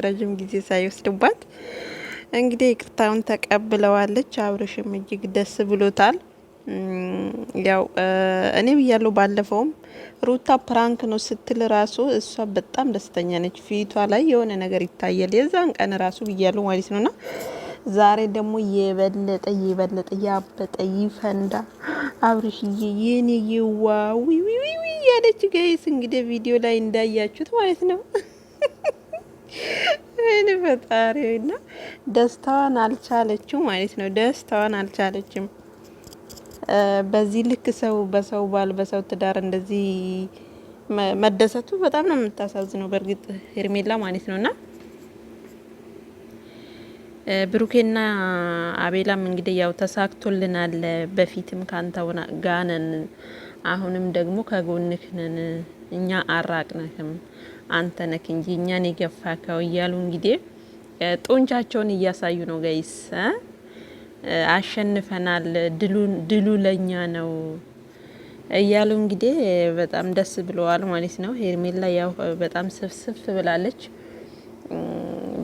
ረጅም ጊዜ ሳይወስድባት እንግዲህ ይቅርታውን ተቀብለዋለች። አብርሽም እጅግ ደስ ብሎታል። ያው እኔ ብያለሁ ባለፈውም ሩታ ፕራንክ ነው ስትል ራሱ እሷ በጣም ደስተኛ ነች። ፊቷ ላይ የሆነ ነገር ይታያል። የዛን ቀን ራሱ ብያለሁ ማለት ነውና ዛሬ ደግሞ የበለጠ ያበጠ ይፈንዳ። አብርሽዬ የኔ ይዋው ያለች ጋይስ እንግዲህ ቪዲዮ ላይ እንዳያችሁት ማለት ነው። እኔ ፈጣሪና ደስታዋን አልቻለችም ማለት ነው። ደስታዋን አልቻለችም። በዚህ ልክ ሰው በሰው ባል በሰው ትዳር እንደዚህ መደሰቱ በጣም ነው የምታሳዝነው። በእርግጥ ሄርሜላ ማለት ነውና ብሩኬና አቤላም እንግዲህ ያው ተሳክቶልናል። በፊትም ካንተው ጋነን፣ አሁንም ደግሞ ከጎንክ ነን፣ እኛ አራቅነህም፣ አንተ ነክ እንጂ እኛን የገፋከው እያሉ እንግዲህ ጡንቻቸውን እያሳዩ ነው ጋይስ። አሸንፈናል፣ ድሉ ለኛ ነው እያሉ እንግዲህ በጣም ደስ ብለዋል ማለት ነው። ሄርሜላ ያው በጣም ስፍስፍ ብላለች።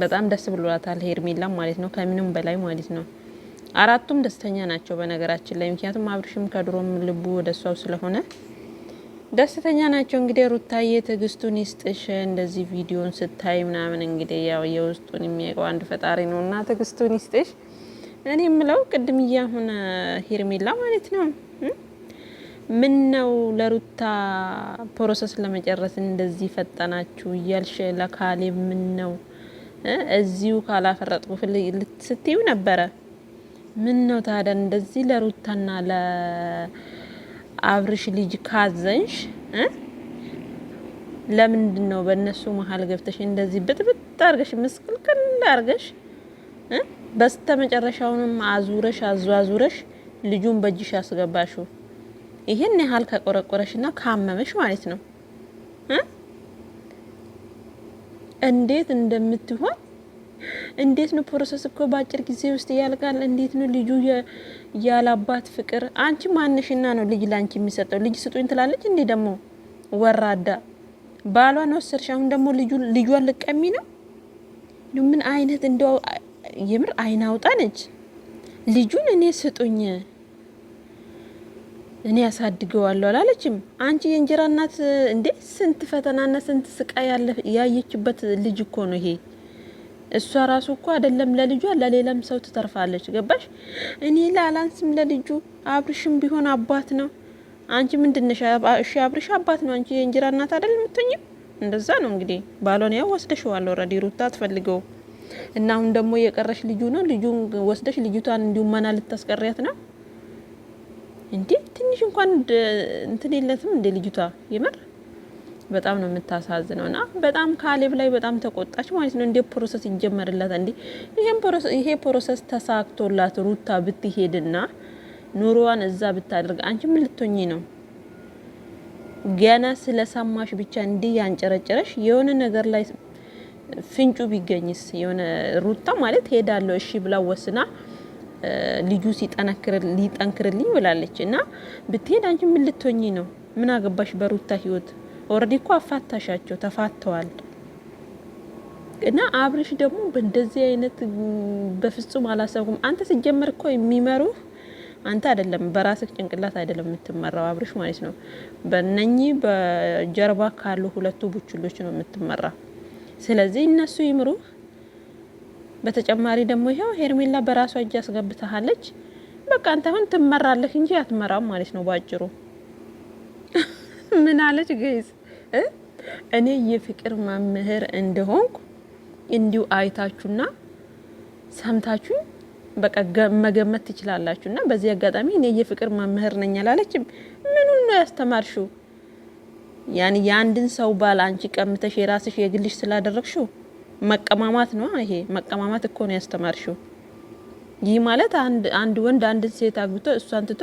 በጣም ደስ ብሏታል ሄርሜላ ማለት ነው፣ ከምንም በላይ ማለት ነው። አራቱም ደስተኛ ናቸው በነገራችን ላይ፣ ምክንያቱም አብርሽም ከድሮም ልቡ ወደ እሷው ስለሆነ ደስተኛ ናቸው። እንግዲህ ሩታዬ ትዕግስቱን ይስጥሽ፣ እንደዚህ ቪዲዮን ስታይ ምናምን እንግዲህ ያው የውስጡን የሚያውቀው አንድ ፈጣሪ ነው እና ትዕግስቱን ይስጥሽ። እኔ የምለው ቅድም እያሁን ሄርሜላ ማለት ነው ምን ነው ለሩታ ፕሮሰስ ለመጨረስ እንደዚህ ፈጠናችሁ እያልሽ ለካሌብ ምን ነው እዚሁ ካላፈረጥኩ ስትዩ ነበረ። ምን ነው ታዲያ እንደዚህ ለሩታና ለአብርሽ ልጅ ካዘንሽ ለምንድን ነው በእነሱ መሀል ገብተሽ እንደዚህ ብጥብጥ አርገሽ ምስቅልቅል አርገሽ በስተ መጨረሻውንም አዙረሽ ልጁን በእጅሽ ያስገባሽው? ይሄን ያህል ከቆረቆረሽና ካመመሽ ማለት ነው እንዴት እንደምትሆን እንዴት ነው ፕሮሰስ እኮ በአጭር ጊዜ ውስጥ ያልቃል። እንዴት ነው ልጁ ያላባት ፍቅር? አንቺ ማንሽና ነው ልጅ ላንቺ የሚሰጠው? ልጅ ስጡኝ ትላለች እንዴ? ደግሞ ወራዳ ባሏን ወሰድሽ፣ አሁን ደግሞ ልጇን ልቀሚ ነው? ምን አይነት እንደው የምር አይን አውጣ ነች። ልጁን እኔ ስጡኝ እኔ ያሳድገዋለሁ አላለችም። አንቺ የእንጀራ እናት እንዴ! ስንት ፈተናና ስንት ስቃይ ያየችበት ልጅ እኮ ነው ይሄ። እሷ ራሱ እኮ አይደለም ለልጇ ለሌላም ሰው ትተርፋለች። ገባሽ? እኔ ላላንስም ለልጁ አብርሽም ቢሆን አባት ነው። አንቺ ምንድነሽ? እሺ አብርሽ አባት ነው፣ አንቺ የእንጀራ እናት አይደል የምትሆኚው? እንደዛ ነው እንግዲህ። ባሏን ያው ወስደሽዋል ኦልሬዲ። ሩታ አትፈልገው እና አሁን ደግሞ የቀረሽ ልጁ ነው። ልጁን ወስደሽ ልጅቷን እንዲሁ መና ልታስቀሪያት ነው እንዴ? ትንሽ እንኳን እንትን የለትም እንዴ ልጅቷ? የምር በጣም ነው የምታሳዝነው። ና በጣም ካሌብ ላይ በጣም ተቆጣች ማለት ነው። እንዴ ፕሮሰስ ይጀመርላት እንዴ? ይሄ ፕሮሰስ ተሳክቶላት ሩታ ብትሄድና ኑሮዋን እዛ ብታደርግ አንቺ ምን ልትሆኚ ነው? ገና ስለሰማሽ ብቻ እንዲህ ያንጨረጨረሽ የሆነ ነገር ላይ ፍንጩ ቢገኝስ? የሆነ ሩታ ማለት ሄዳለሁ እሺ ብላ ወስና ልጁ ሊጠንክርልኝ ብላለች እና ብትሄድ አንቺ ምን ልትሆኚ ነው? ምን አገባሽ በሩታ ህይወት? ኦልሬዲ እኮ አፋታሻቸው፣ ተፋተዋል። እና አብርሽ ደግሞ በእንደዚህ አይነት በፍጹም አላሰብኩም። አንተ ሲጀመር እኮ የሚመሩህ አንተ አይደለም፣ በራስህ ጭንቅላት አይደለም የምትመራው አብርሽ ማለት ነው። በእነኚህ በጀርባ ካሉ ሁለቱ ቡችሎች ነው የምትመራ። ስለዚህ እነሱ ይምሩህ። በተጨማሪ ደግሞ ይሄው ሄርሜላ በራሷ እጅ አስገብታለች። በቃ አንተ አሁን ትመራለህ እንጂ አትመራም ማለት ነው ባጭሩ። ምን አለች ጋይስ? እኔ የፍቅር መምህር እንደሆንኩ እንዲሁ አይታችሁና ሰምታችሁ በቃ መገመት ትችላላችሁና በዚህ አጋጣሚ እኔ የፍቅር መምህር ነኝ አላለችም። ምኑን ነው ያስተማርሽው? ያን የአንድን ሰው ባል አንቺ ቀምተሽ የራስሽ የግልሽ ስላደረግሽው መቀማማት ነው። ይሄ መቀማማት እኮ ነው ያስተማርሽው። ይህ ማለት አንድ ወንድ አንድ ሴት አግብቶ እሷን ትቶ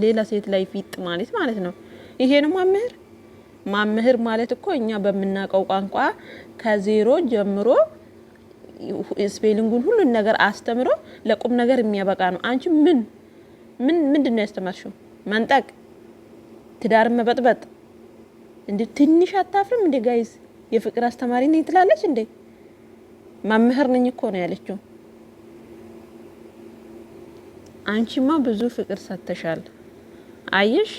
ሌላ ሴት ላይ ፊጥ ማለት ነው። ይሄ ነው ማምህር ማለት እኮ እኛ በምናውቀው ቋንቋ ከዜሮ ጀምሮ ስፔሊንጉን ሁሉን ነገር አስተምሮ ለቁም ነገር የሚያበቃ ነው። አንቺ ምንድን ነው ያስተማርሽው? መንጠቅ፣ ትዳር መበጥበጥ። እንዴ ትንሽ አታፍርም እንዴ ጋይስ? የፍቅር አስተማሪ ነኝ ትላለች እንዴ? መምህር ነኝ እኮ ነው ያለችው። አንቺማ ብዙ ፍቅር ሰጥተሻል። አየሽ፣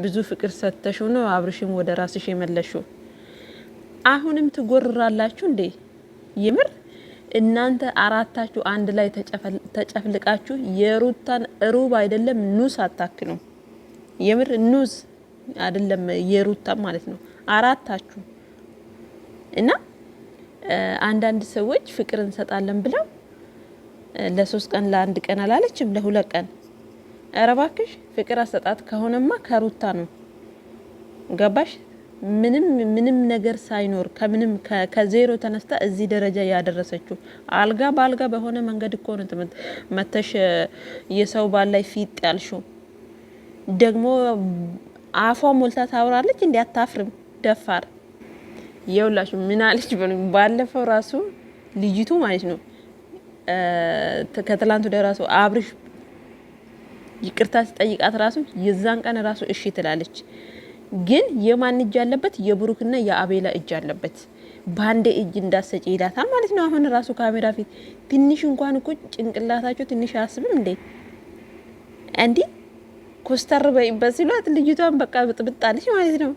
ብዙ ፍቅር ሰጥተሽው ነው አብርሽም ወደ ራስሽ የመለሽው። አሁንም ትጎርራላችሁ እንዴ? የምር እናንተ አራታችሁ አንድ ላይ ተጨፍልቃችሁ የሩታን ሩብ አይደለም ኑስ አታክሉ። የምር ኑስ አይደለም የሩታን ማለት ነው አራታችሁ። እና አንዳንድ ሰዎች ፍቅር እንሰጣለን ብለው ለ3 ቀን ለ1 ቀን አላለችም ለ2 ቀን። ኧረ እባክሽ ፍቅር አሰጣት ከሆነማ ከሩታ ነው። ገባሽ? ምንም ነገር ሳይኖር ከምንም ከዜሮ ተነስታ እዚህ ደረጃ ያደረሰችው አልጋ በአልጋ በሆነ መንገድ እኮ ነው መተሽ የሰው ባል ላይ ፊት ያልሽው። ደግሞ አፏ ሞልታ ታወራለች እንዴ? አታፍርም? ደፋር የውላችሁ ምን አለች? ባለፈው ራሱ ልጅቱ ማለት ነው ከትላንቱ ወደ ራሱ አብርሽ ይቅርታ ሲጠይቃት ራሱ የዛን ቀን ራሱ እሺ ትላለች። ግን የማን እጅ አለበት? የብሩክና የአቤላ እጅ አለበት። ባንዴ እጅ እንዳሰጪ ይላታል ማለት ነው። አሁን ራሱ ካሜራ ፊት ትንሽ እንኳን እኮ ጭንቅላታቸው ትንሽ አያስብም እንዴ? እንዲ ኮስተር በይበት ሲሏት ልጅቷን በቃ ብጥብጣለች ማለት ነው።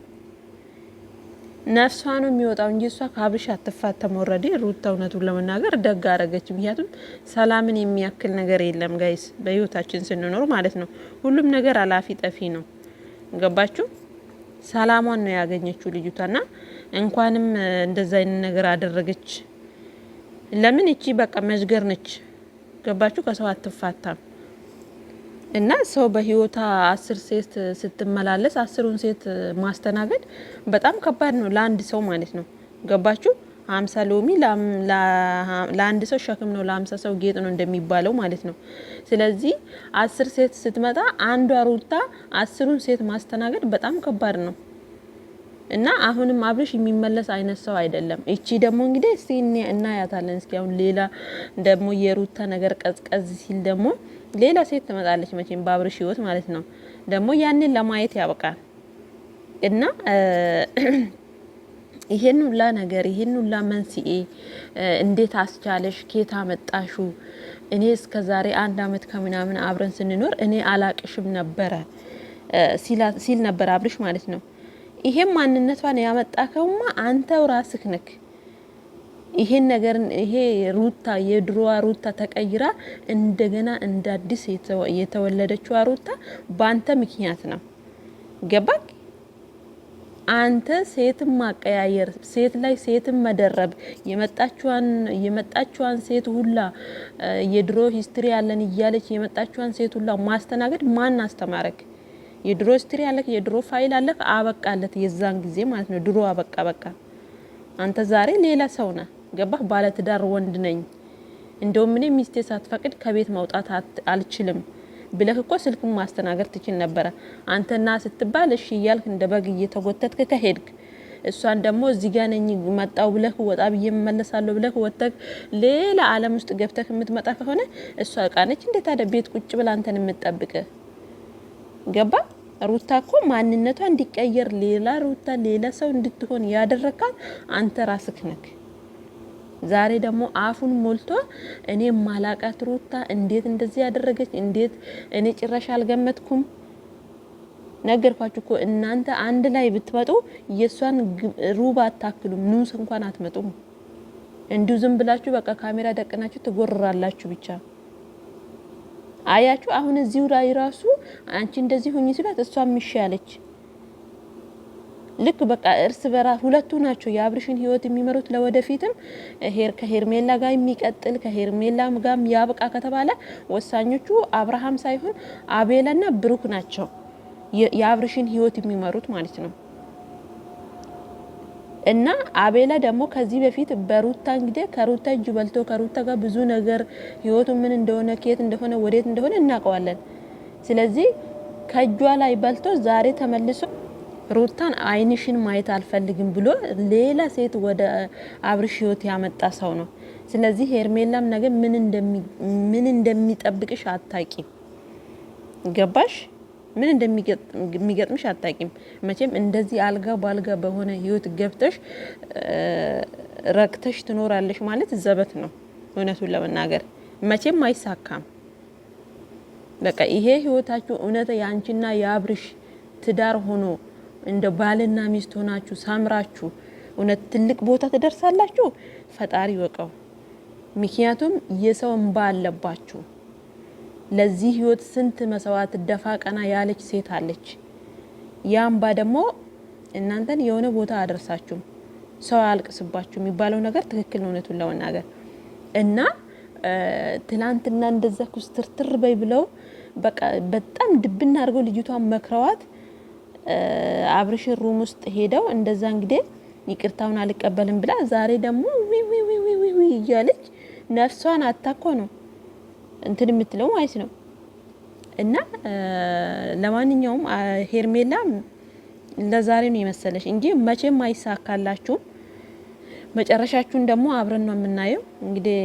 ነፍሷ ነው የሚወጣው እንጂ እሷ ከአብርሽ አትፋተም። ወረዴ ሩታ እውነቱን ለመናገር ደግ አረገች። ምክንያቱም ሰላምን የሚያክል ነገር የለም ጋይስ በህይወታችን ስንኖር ማለት ነው። ሁሉም ነገር አላፊ ጠፊ ነው። ገባችሁ? ሰላሟን ነው ያገኘችው ልጅቷና እንኳንም እንደዛ አይነት ነገር አደረገች። ለምን እቺ በቃ መዝገር ነች። ገባችሁ? ከሰው አትፋታም። እና ሰው በህይወታ 10 ሴት ስትመላለስ 10ሩን ሴት ማስተናገድ በጣም ከባድ ነው ለአንድ ሰው ማለት ነው። ገባችሁ? 50 ሎሚ ለአንድ ሰው ሸክም ነው፣ ለ50 ሰው ጌጥ ነው እንደሚባለው ማለት ነው። ስለዚህ 10 ሴት ስትመጣ አንዷ ሩታ 10ሩን ሴት ማስተናገድ በጣም ከባድ ነው። እና አሁንም አብርሽ የሚመለስ አይነት ሰው አይደለም። እቺ ደግሞ እንግዲህ እስቲ እናያታለን። እስኪ አሁን ሌላ ደግሞ የሩታ ነገር ቀዝቀዝ ሲል ደግሞ ሌላ ሴት ትመጣለች መቼም በአብርሽ ህይወት ማለት ነው። ደግሞ ያንን ለማየት ያበቃል። እና ይሄን ሁላ ነገር ይሄን ሁላ መንስኤ እንዴት አስቻለሽ? ኬታ መጣሹ? እኔ እስከ ዛሬ 1 አመት ከምናምን አብረን ስንኖር እኔ አላቅሽም ነበረ ሲል ነበር አብርሽ ማለት ነው። ይሄም ማንነቷን ያመጣከውማ አንተው ራስህ ነክ። ይሄን ነገር ይሄ ሩታ የድሮዋ ሩታ ተቀይራ እንደገና እንደ አዲስ የተወለደችው ሩታ ባንተ ምክንያት ነው። ገባክ? አንተ ሴትም ማቀያየር፣ ሴት ላይ ሴትም መደረብ፣ የመጣችዋን ሴት ሁላ የድሮ ሂስትሪ ያለን እያለች የመጣችዋን ሴት ሁላ ማስተናገድ ማን አስተማረክ? የድሮ ሂስትሪ ያለክ የድሮ ፋይል አለክ፣ አበቃለት የዛን ጊዜ ማለት ነው። ድሮ አበቃ በቃ። አንተ ዛሬ ሌላ ሰው ነህ። ገባህ? ባለትዳር ወንድ ነኝ እንደውም እኔ ሚስቴ ሳትፈቅድ ከቤት መውጣት አልችልም ብለህ እኮ ስልክም ማስተናገር ትችል ነበረ። አንተና ስትባል እሺ እያልክ እንደ በግ እየተጎተትክ ከሄድክ እሷን ደግሞ እዚህ ጋር ነኝ መጣው ብለህ ወጣ ብዬ መመለሳለሁ ብለህ ወጥተህ ሌላ ዓለም ውስጥ ገብተህ የምትመጣ ከሆነ እሷ እቃ ነች እንዴ ታዲያ ቤት ቁጭ ብላ አንተን የምትጠብቅ? ገባ? ሩታ እኮ ማንነቷ እንዲቀየር ሌላ ሩታ ሌላ ሰው እንድትሆን ያደረካት አንተ ራስህ ነክ። ዛሬ ደግሞ አፉን ሞልቶ እኔ ማላቃት ሩታ እንዴት እንደዚህ ያደረገች እንዴት እኔ ጭራሽ አልገመትኩም። ነገርኳችሁ እኮ እናንተ አንድ ላይ ብትመጡ የሷን ሩባ አታክሉም፣ ኑስ እንኳን አትመጡም። እንዲሁ ዝም ብላችሁ በቃ ካሜራ ደቅናችሁ ትጎርራላችሁ ብቻ። አያችሁ አሁን እዚሁ ላይ ራሱ አንቺ እንደዚህ ሆኚ ሲላት እሷም ይሻለች። ልክ በቃ እርስ በራ ሁለቱ ናቸው የአብርሽን ህይወት የሚመሩት ለወደፊትም ከሄርሜላ ጋር የሚቀጥል ከሄርሜላ ጋር ያበቃ ከተባለ ወሳኞቹ አብርሃም ሳይሆን አቤላና ብሩክ ናቸው የአብርሽን ህይወት የሚመሩት ማለት ነው። እና አቤላ ደግሞ ከዚህ በፊት በሩታ እንግዲህ ከሩታ እጅ በልቶ ከሩታ ጋር ብዙ ነገር ህይወቱ ምን እንደሆነ ከየት እንደሆነ ወዴት እንደሆነ እናውቀዋለን። ስለዚህ ከእጇ ላይ በልቶ ዛሬ ተመልሶ ሩታን አይንሽን ማየት አልፈልግም ብሎ ሌላ ሴት ወደ አብርሽ ህይወት ያመጣ ሰው ነው። ስለዚህ ሄርሜላም ነገር ምን እንደሚጠብቅሽ አታቂ። ገባሽ? ምን እንደሚገጥምሽ አታቂም። መቼም እንደዚህ አልጋ ባልጋ በሆነ ህይወት ገብተሽ ረክተሽ ትኖራለሽ ማለት ዘበት ነው። እውነቱን ለመናገር መቼም አይሳካም። በቃ ይሄ ህይወታችሁ እውነት ያንቺና የአብርሽ ትዳር ሆኖ እንደ ባልና ሚስት ሆናችሁ ሳምራችሁ እውነት ትልቅ ቦታ ትደርሳላችሁ። ፈጣሪ ወቀው። ምክንያቱም የሰው እንባ አለባችሁ። ለዚህ ህይወት ስንት መስዋዕት ደፋ ቀና ያለች ሴት አለች። ያ እንባ ደግሞ እናንተን የሆነ ቦታ አደርሳችሁ ሰው አያልቅስባችሁ የሚባለው ነገር ትክክል ነው እውነቱን ለመናገር እና ትላንትና እንደዛ ኩስትርትር በይ ብለው በቃ በጣም ድብና አድርገው ልጅቷን መክረዋት አብርሽ ሩም ውስጥ ሄደው እንደዛ እንግዲህ ይቅርታውን አልቀበልም ብላ ዛሬ ደግሞ ዊ እያለች ነፍሷን አታኮ ነው እንትን የምትለው ማለት ነው። እና ለማንኛውም ሄርሜላ ለዛሬ ነው የመሰለሽ እንጂ መቼም አይሳካላችሁም። መጨረሻችሁን ደግሞ አብረን ነው የምናየው። እንግዲህ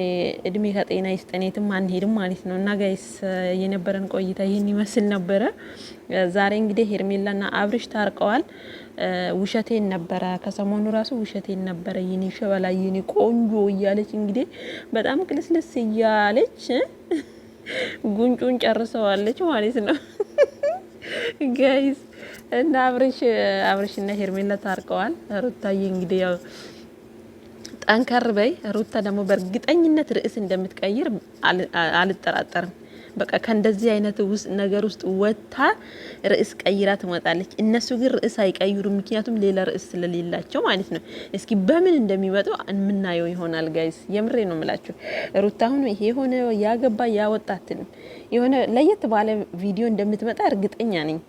እድሜ ከጤና ይስጠን የትም አንሄድም ማለት ነው። እና ጋይስ የነበረን ቆይታ ይህን ይመስል ነበረ። ዛሬ እንግዲህ ሄርሜላና አብርሽ ታርቀዋል። ውሸቴን ነበረ ከሰሞኑ ራሱ ውሸቴን ነበረ የኔ ሸበላ የኔ ቆንጆ እያለች እንግዲህ በጣም ቅልስልስ እያለች ጉንጩን ጨርሰዋለች ማለት ነው ጋይስ። እና አብርሽና ሄርሜላ ታርቀዋል። ሩታዬ እንግዲህ ያው ጠንከር በይ። ሩታ ደግሞ በእርግጠኝነት ርዕስ እንደምትቀይር አልጠራጠርም። በቃ ከእንደዚህ አይነት ነገር ውስጥ ወጥታ ርዕስ ቀይራ ትመጣለች። እነሱ ግን ርዕስ አይቀይሩም፣ ምክንያቱም ሌላ ርዕስ ስለሌላቸው ማለት ነው። እስኪ በምን እንደሚመጡ የምናየው ይሆናል ጋይስ። የምሬ ነው የምላችሁ። ሩታ አሁን ይሄ የሆነ ያገባ ያወጣትን የሆነ ለየት ባለ ቪዲዮ እንደምትመጣ እርግጠኛ ነኝ።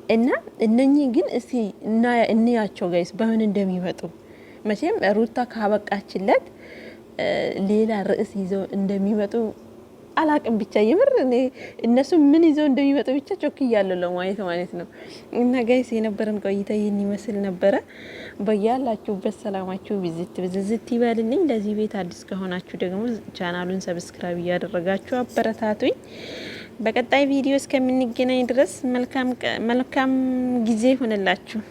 እና እነኚህ ግን እስቲ እንያቸው ጋይስ በምን እንደሚመጡ። መቼም ሩታ ካበቃችለት ሌላ ርዕስ ይዘው እንደሚመጡ አላቅም። ብቻ የምር እነሱ ምን ይዘው እንደሚመጡ ብቻ ቾክያለሁ ለማየት ማለት ነው። እና ጋይስ የነበረን ቆይታ ይህን ይመስል ነበረ። በያላችሁበት ሰላማችሁ ብዝት ይበልልኝ። ለዚህ ቤት አዲስ ከሆናችሁ ደግሞ ቻናሉን ሰብስክራይብ እያደረጋችሁ አበረታቱኝ። በቀጣይ ቪዲዮ እስከምንገናኝ ድረስ መልካም ጊዜ ይሁንላችሁ።